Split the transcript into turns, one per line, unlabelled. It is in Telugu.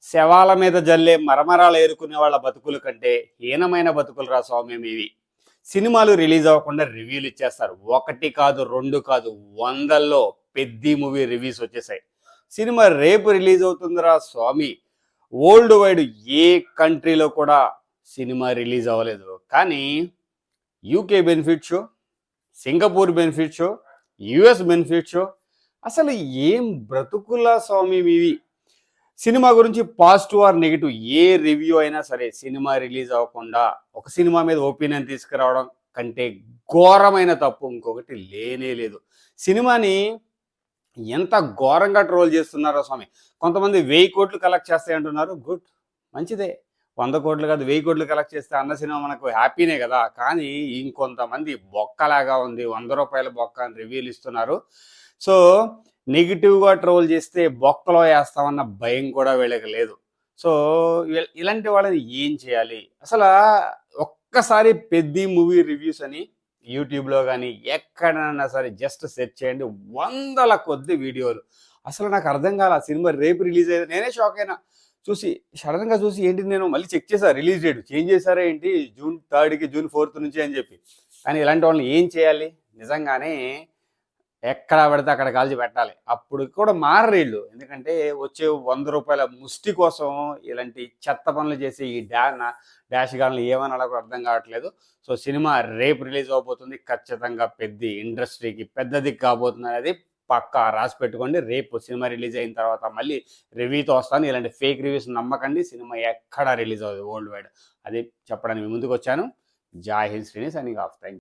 శవాల మీద జల్లే మరమరాలు ఏరుకునే వాళ్ళ బతుకుల కంటే హీనమైన బతుకులు రా స్వామి ఇవి. సినిమాలు రిలీజ్ అవ్వకుండా రివ్యూలు ఇచ్చేస్తారు. ఒకటి కాదు, రెండు కాదు, వందల్లో పెద్ద మూవీ రివ్యూస్ వచ్చేసాయి. సినిమా రేపు రిలీజ్ అవుతుందిరా స్వామి. వరల్డ్ వైడ్ ఏ కంట్రీలో కూడా సినిమా రిలీజ్ అవ్వలేదు. కానీ UK benefit show, Singapore benefit show, US benefit show, అసలు ఏం బ్రతుకులా స్వామి ఇవి. సినిమా గురించి positive or negative A review అయినా సరే సినిమా రిలీజ్ అవ్వకుండా ఒక సినిమా మీద ఒపీనియన్ తీసుకురావడం కంటే ఘోరమైన తప్పు ఇంకొకటి లేనే లేదు. సినిమాని ఎంత ఘోరంగా ట్రోల్ చేస్తున్నారో స్వామి. కొంతమంది 1000 కోట్లు కలెక్ట్ చేస్తాయి అంటున్నారు. గుడ్, మంచిదే. 100 కోట్లు కాదు, 1000 కోట్లు కలెక్ట్ చేస్తే అన్న సినిమా మనకు హ్యాపీనే కదా. కానీ ఇంకొంతమంది బొక్కలాగా ఉంది, 100 రూపాయల బొక్క అని రివ్యూలు ఇస్తున్నారు. సో నెగిటివ్గా ట్రోల్ చేస్తే బొక్కలో వేస్తామన్న భయం కూడా వీళ్ళకి లేదు. సో ఇలాంటి వాళ్ళని ఏం చేయాలి అసలు? ఒక్కసారి పెద్ద మూవీ రివ్యూస్ అని యూట్యూబ్లో కానీ ఎక్కడైనా సరే జస్ట్ సెర్చ్ చేయండి, వందల కొద్ది వీడియోలు. అసలు నాకు అర్థం కాల. సినిమా రేపు రిలీజ్ అయ్యేది, నేనే షాక్ అయినా. సడన్గా చూసి ఏంటి, నేను మళ్ళీ చెక్ చేశాను, రిలీజ్ డేట్ చేంజ్ చేశారా ఏంటి, జూన్ 3కి జూన్ 4 నుంచి అని చెప్పి. కానీ ఇలాంటి వాళ్ళని ఏం చేయాలి? నిజంగానే ఎక్కడ పడితే అక్కడ కాల్చి పెట్టాలి. అప్పుడు కూడా మారరు వీళ్ళు. ఎందుకంటే వచ్చే 100 రూపాయల ముష్టి కోసం ఇలాంటి చెత్త పనులు చేసి ఈ డాష్ గాన్లు ఏమని అలా అర్థం కావట్లేదు. సో సినిమా రేపు రిలీజ్ అవబోతుంది. ఖచ్చితంగా పెద్ద ఇండస్ట్రీకి పెద్దది కాబోతుంది అనేది పక్కా రాసి పెట్టుకోండి. రేపు సినిమా రిలీజ్ అయిన తర్వాత మళ్ళీ రివ్యూతో వస్తాను. ఇలాంటి ఫేక్ రివ్యూస్ నమ్మకండి. సినిమా ఎక్కడ రిలీజ్ అవుతుంది వరల్డ్ వైడ్, అది చెప్పడానికి ముందుకు వచ్చాను. జై Hind Srini, signing off. Thank you.